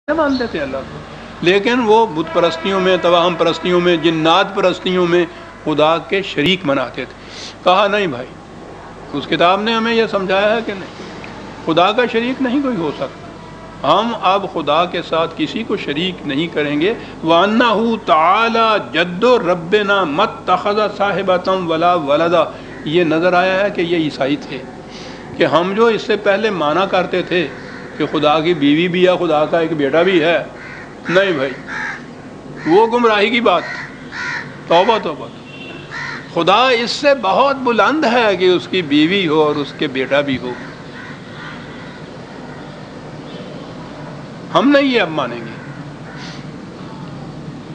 مانتے تھے اللہ کو، لیکن وہ بت پرستیوں میں، توہم پرستیوں میں، جنات پرستیوں میں خدا کے شریک مناتے تھے۔ کہا نہیں بھائی، اس کتاب نے ہمیں یہ سمجھایا ہے کہ نہیں، خدا کا شریک نہیں کوئی ہو سکتا، ہم اب خدا کے ساتھ کسی کو شریک نہیں کریں گے۔ وَأَنَّهُ تَعَالَى جَدُّ رَبِّنَا مَا اتَّخَذَ صَاحِبَةً وَلَا وَلَدًا۔ یہ نظر آیا ہے کہ یہ عیسائی تھے کہ ہم جو اس سے پہلے مانا کرتے تھے کہ خدا کی بیوی بھی ہے، خدا کا ایک بیٹا بھی ہے، نہیں بھائی، وہ گمراہی کی بات، توبہ توبہ۔ خدا اس سے بہت بلند ہے کہ اس کی بیوی ہو اور اس کے بیٹا بھی ہو، ہم نہیں یہ اب مانیں گے۔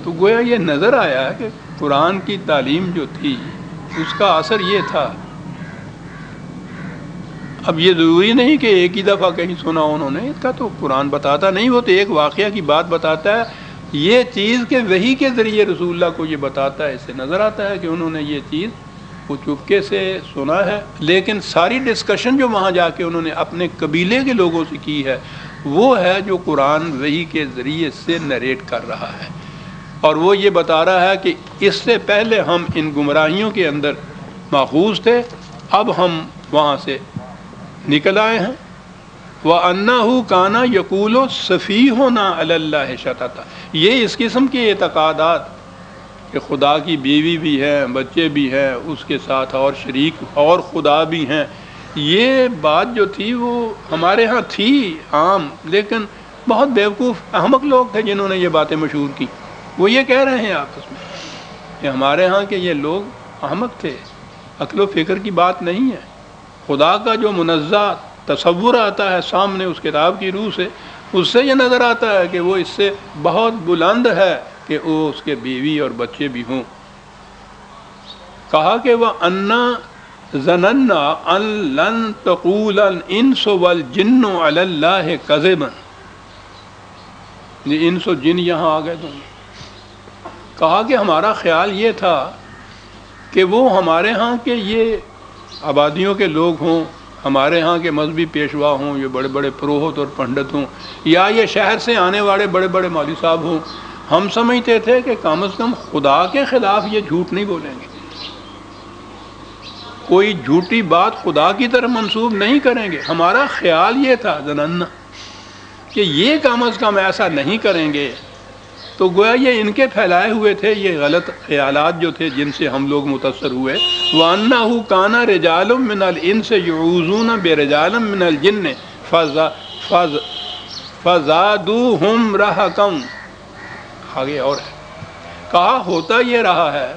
تو گویا یہ نظر آیا کہ قرآن کی تعلیم جو تھی اس کا اثر یہ تھا۔ اب یہ ضروری نہیں کہ ایک ہی دفعہ کہیں سنا انہوں نے، اس کا تو قرآن بتاتا نہیں، وہ تو ایک واقعہ کی بات بتاتا ہے، یہ چیز کہ وحی کے ذریعے رسول اللہ کو یہ بتاتا ہے۔ اس سے نظر آتا ہے کہ انہوں نے یہ چیز وہ چپکے سے سنا ہے، لیکن ساری ڈسکشن جو وہاں جا کے انہوں نے اپنے قبیلے کے لوگوں سے کی ہے وہ ہے جو قرآن وحی کے ذریعے سے نریٹ کر رہا ہے، اور وہ یہ بتا رہا ہے کہ اس سے پہلے ہم ان گمراہیوں کے اندر ماخوذ تھے، اب ہم وہاں سے نکل آئے ہیں۔ وَأَنَّهُ كَانَ يَقُولُ سَفِيهُنَا عَلَى اللَّهِ شَطَطًا، یہ اس قسم کے اعتقادات کہ خدا کی بیوی بھی ہے، بچے بھی ہیں، اس کے ساتھ اور شریک اور خدا بھی ہیں، یہ بات جو تھی وہ ہمارے ہاں تھی عام، لیکن بہت بیوقوف احمق لوگ تھے جنہوں نے یہ باتیں مشہور کی۔ وہ یہ کہہ رہے ہیں آپس میں کہ ہمارے ہاں کے یہ لوگ احمق تھے، عقل و فکر کی بات نہیں ہے۔ خدا کا جو منزہ تصور آتا ہے سامنے اس کتاب کی روح سے، اس سے یہ نظر آتا ہے کہ وہ اس سے بہت بلند ہے کہ وہ اس کے بیوی اور بچے بھی ہوں۔ کہا کہ وَأَنَّا ظَنَنَّا أَن لَن تَقُولَ الْإِنسُ وَالْجِنُّ عَلَى اللَّهِ كَذِبًا۔ یہ انس و جن یہاں آ گئے تو کہا کہ ہمارا خیال یہ تھا کہ وہ ہمارے ہاں کے یہ آبادیوں کے لوگ ہوں، ہمارے ہاں کے مذہبی پیشوا ہوں، یہ بڑے بڑے پروہت اور پنڈت ہوں، یا یہ شہر سے آنے والے بڑے بڑے مولوی صاحب ہوں، ہم سمجھتے تھے کہ کم از کم خدا کے خلاف یہ جھوٹ نہیں بولیں گے، کوئی جھوٹی بات خدا کی طرف منسوب نہیں کریں گے۔ ہمارا خیال یہ تھا ظننا کہ یہ کم از کم ایسا نہیں کریں گے۔ تو گویا یہ ان کے پھیلائے ہوئے تھے یہ غلط خیالات جو تھے جن سے ہم لوگ متاثر ہوئے۔ وَأَنَّهُ كَانَ رِجَالٌ مِّنَ الْإِنسِ يُعُوذُونَ بِرِجَالٍ مِّنَ الْجِنِّ فَزَادُوهُمْ رَهَقًا۔ آگے اور ہے، کہا ہوتا یہ رہا ہے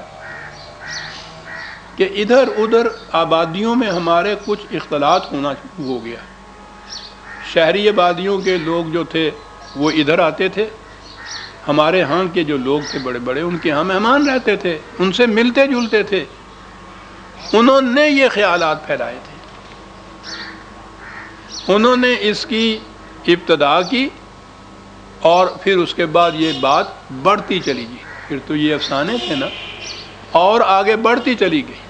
کہ ادھر ادھر آبادیوں میں ہمارے کچھ اختلاط ہونا شروع ہو گیا۔ شہری آبادیوں کے لوگ جو تھے وہ ادھر آتے تھے، ہمارے ہاں کے جو لوگ تھے بڑے بڑے ان کے ہاں مہمان رہتے تھے، ان سے ملتے جلتے تھے، انہوں نے یہ خیالات پھیلائے تھے، انہوں نے اس کی ابتدا کی اور پھر اس کے بعد یہ بات بڑھتی چلی گئی، پھر تو یہ افسانے تھے نا، اور آگے بڑھتی چلی گئی۔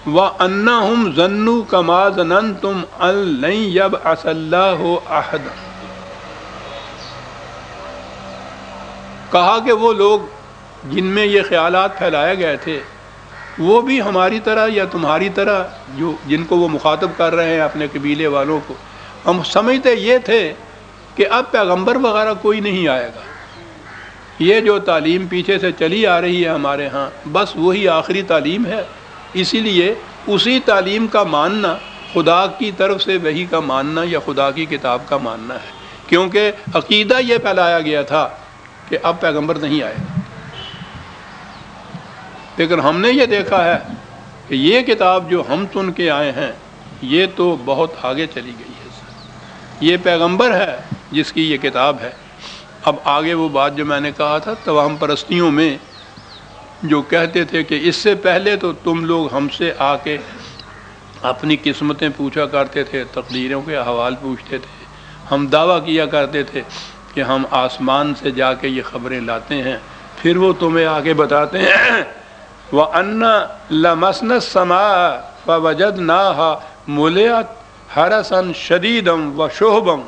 وَأَنَّهُمْ ظَنُّوا كَمَا ظَنَنْتُمْ أَن لَّن يَبْعَثَ اللَّهُ أَحَدًا۔ کہا کہ وہ لوگ جن میں یہ خیالات پھیلائے گئے تھے وہ بھی ہماری طرح یا تمہاری طرح جن کو وہ مخاطب کر رہے ہیں اپنے قبیلے والوں کو، ہم سمجھتے یہ تھے کہ اب پیغمبر وغیرہ کوئی نہیں آئے گا، یہ جو تعلیم پیچھے سے چلی آ رہی ہے ہمارے ہاں بس وہی آخری تعلیم ہے، اسی لیے اسی تعلیم کا ماننا خدا کی طرف سے وحی کا ماننا یا خدا کی کتاب کا ماننا ہے، کیونکہ عقیدہ یہ پھیلایا گیا تھا کہ اب پیغمبر نہیں آئے گا۔ لیکن ہم نے یہ دیکھا ہے کہ یہ کتاب جو ہم سن کے آئے ہیں یہ تو بہت آگے چلی گئی ہے، یہ پیغمبر ہے جس کی یہ کتاب ہے۔ اب آگے وہ بات جو میں نے کہا تھا توہم پرستیوں میں جو کہتے تھے کہ اس سے پہلے تو تم لوگ ہم سے آ کے اپنی قسمتیں پوچھا کرتے تھے، تقدیروں کے احوال پوچھتے تھے، ہم دعویٰ کیا کرتے تھے کہ ہم آسمان سے جا کے یہ خبریں لاتے ہیں، پھر وہ تمہیں آگے بتاتے ہیں وَأَنَّا لَمَسْنَا السَّمَاءَ فَوَجَدْنَاهَا مُلِئَتْ حَرَسًا شَدِيدًا وَشُهُبًا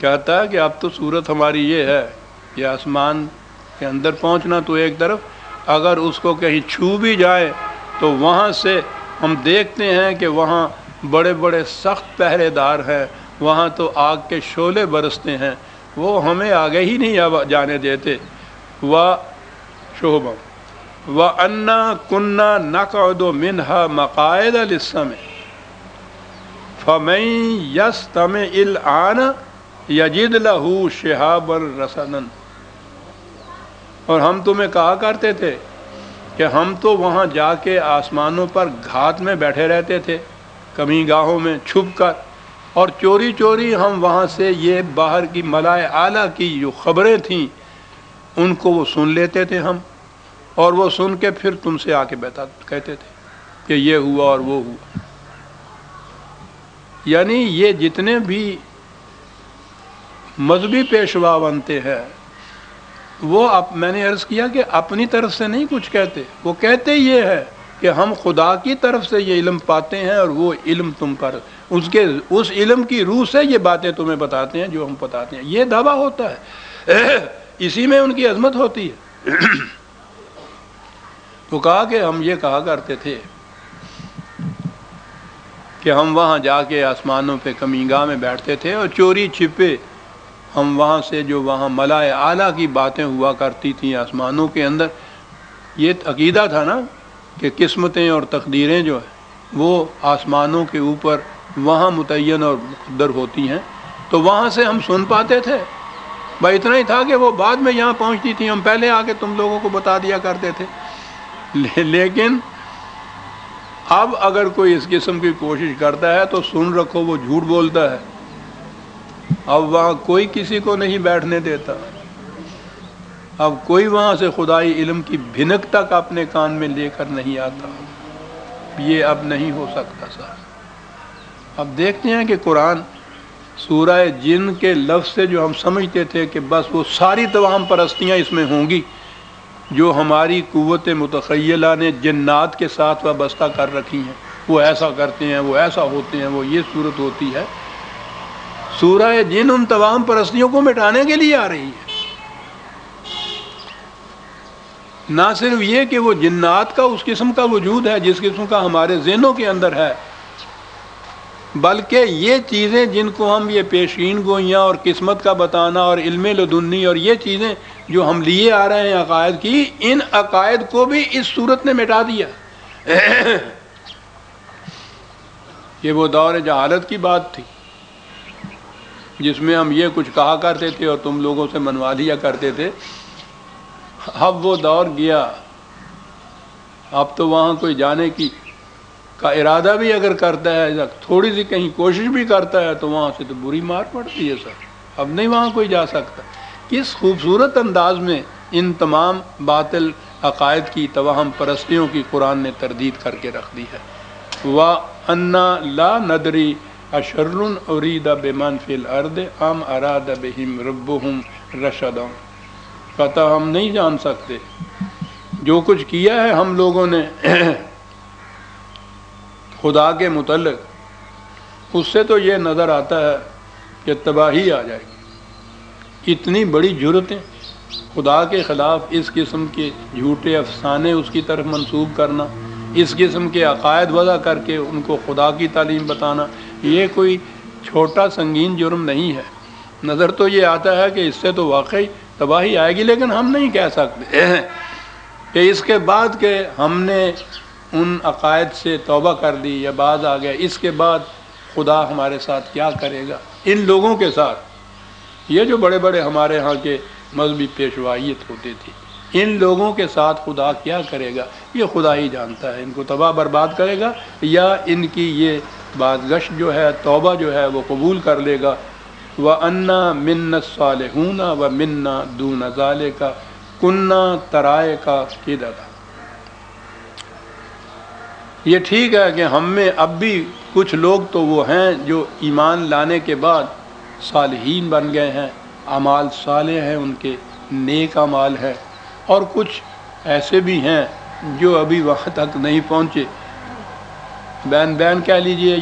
کہتا ہے کہ اب تو صورت ہماری یہ ہے کہ آسمان کے اندر پہنچنا تو ایک طرف، اگر اس کو کہیں چھو بھی جائے تو وہاں سے ہم دیکھتے ہیں کہ وہاں بڑے بڑے سخت پہرے دار ہیں، وہاں تو آگ کے شعلے برستے ہیں، وہ ہمیں آگے ہی نہیں جانے دیتے۔ وَشُهُبًا وَأَنَّا كُنَّا نَقْعُدُ مِنْهَا مَقَاعِدَ لِلسَّمْعِ فَمَن يَسْتَمِعِ الْآنَ يَجِدْ لَهُ شِهَابًا رَّصَدًا۔ اور ہم تمہیں کہا کرتے تھے کہ ہم تو وہاں جا کے آسمانوں پر گھات میں بیٹھے رہتے تھے، کمی گاہوں میں چھپ کر، اور چوری چوری ہم وہاں سے یہ باہر کی ملائے اعلیٰ کی جو خبریں تھیں ان کو وہ سن لیتے تھے ہم، اور وہ سن کے پھر تم سے آ کے کہتے تھے کہ یہ ہوا اور وہ ہوا۔ یعنی یہ جتنے بھی مذہبی پیشوا بنتے ہیں وہ میں نے عرض کیا کہ اپنی طرف سے نہیں کچھ کہتے، وہ کہتے یہ ہے کہ ہم خدا کی طرف سے یہ علم پاتے ہیں، اور وہ علم تم پر اس علم کی روح سے یہ باتیں تمہیں بتاتے ہیں جو ہم بتاتے ہیں، یہ دعویٰ ہوتا ہے، اسی میں ان کی عظمت ہوتی ہے۔ تو کہا کہ ہم یہ کہا کرتے تھے کہ ہم وہاں جا کے آسمانوں پہ کمینگاہ میں بیٹھتے تھے اور چوری چھپے ہم وہاں سے جو وہاں ملائے اعلیٰ کی باتیں ہوا کرتی تھیں آسمانوں کے اندر، یہ عقیدہ تھا نا کہ قسمتیں اور تقدیریں جو ہیں وہ آسمانوں کے اوپر وہاں متعین اور مقدر ہوتی ہیں، تو وہاں سے ہم سن پاتے تھے۔ بھائی اتنا ہی تھا کہ وہ بعد میں یہاں پہنچتی تھیں، ہم پہلے آ کے تم لوگوں کو بتا دیا کرتے تھے۔ لیکن اب اگر کوئی اس قسم کی کوشش کرتا ہے تو سن رکھو وہ جھوٹ بولتا ہے، اب وہاں کوئی کسی کو نہیں بیٹھنے دیتا، اب کوئی وہاں سے خدائی علم کی بھنک تک اپنے کان میں لے کر نہیں آتا، یہ اب نہیں ہو سکتا صاحب۔ اب دیکھتے ہیں کہ قرآن سورہ جن کے لفظ سے جو ہم سمجھتے تھے کہ بس وہ ساری تمام پرستیاں اس میں ہوں گی جو ہماری قوت متخیلہ نے جنات کے ساتھ وابستہ کر رکھی ہیں، وہ ایسا کرتے ہیں، وہ ایسا ہوتے ہیں، وہ یہ صورت ہوتی ہے، سورہ جن ان تمام پرستیوں کو مٹانے کے لیے آ رہی ہے۔ نہ صرف یہ کہ وہ جنات کا اس قسم کا وجود ہے جس قسم کا ہمارے ذہنوں کے اندر ہے، بلکہ یہ چیزیں جن کو ہم یہ پیشین گوئیاں اور قسمت کا بتانا اور علم لدنی اور یہ چیزیں جو ہم لیے آ رہے ہیں عقائد کی، ان عقائد کو بھی اس صورت نے مٹا دیا۔ یہ وہ دور جہالت کی بات تھی جس میں ہم یہ کچھ کہا کرتے تھے اور تم لوگوں سے منوا لیا کرتے تھے، اب وہ دور گیا، اب تو وہاں کوئی جانے کا ارادہ بھی اگر کرتا ہے، تھوڑی سی کہیں کوشش بھی کرتا ہے تو وہاں سے تو بری مار پڑتی ہے سر، اب نہیں وہاں کوئی جا سکتا۔ کس خوبصورت انداز میں ان تمام باطل عقائد کی توہم پرستیوں کی قرآن نے تردید کر کے رکھ دی ہے۔ وَأَنَّا لَا نَدْرِي أَشَرٌّ أُرِيدَ بِمَنْ فِي الْأَرْضِ أَمْ أَرَادَ بِهِمْ رَبُّهُمْ رَشَدًا۔ کہتا ہم نہیں جان سکتے، جو کچھ کیا ہے ہم لوگوں نے خدا کے متعلق، اس سے تو یہ نظر آتا ہے کہ تباہی آ جائے گی۔ اتنی بڑی جرتیں خدا کے خلاف اس قسم کے جھوٹے افسانے اس کی طرف منسوب کرنا، اس قسم کے عقائد وضع کر کے ان کو خدا کی تعلیم بتانا، یہ کوئی چھوٹا سنگین جرم نہیں ہے۔ نظر تو یہ آتا ہے کہ اس سے تو واقعی تباہی آئے گی، لیکن ہم نہیں کہہ سکتے کہ اس کے بعد کہ ہم نے ان عقائد سے توبہ کر دی یا باز آ گیا، اس کے بعد خدا ہمارے ساتھ کیا کرے گا۔ ان لوگوں کے ساتھ، یہ جو بڑے بڑے ہمارے ہاں کے مذہبی پیشوائیت ہوتے تھی، ان لوگوں کے ساتھ خدا کیا کرے گا یہ خدا ہی جانتا ہے۔ ان کو تباہ برباد کرے گا یا ان کی یہ بازگشت جو ہے، توبہ جو ہے وہ قبول کر لے گا۔ وَأَنَّا مِنَّا الصَّالِحُونَ وَمِنَّا دُونَ ذَلِكَ كُنَّا طَرَائِقَ قِدَدًا۔ یہ ٹھیک ہے کہ ہم میں اب بھی کچھ لوگ تو وہ ہیں جو ایمان لانے کے بعد صالحین بن گئے ہیں، اعمال صالح ہیں، ان کے نیک اعمال ہیں، اور کچھ ایسے بھی ہیں جو ابھی وہاں تک نہیں پہنچے، بین کہہ لیجئے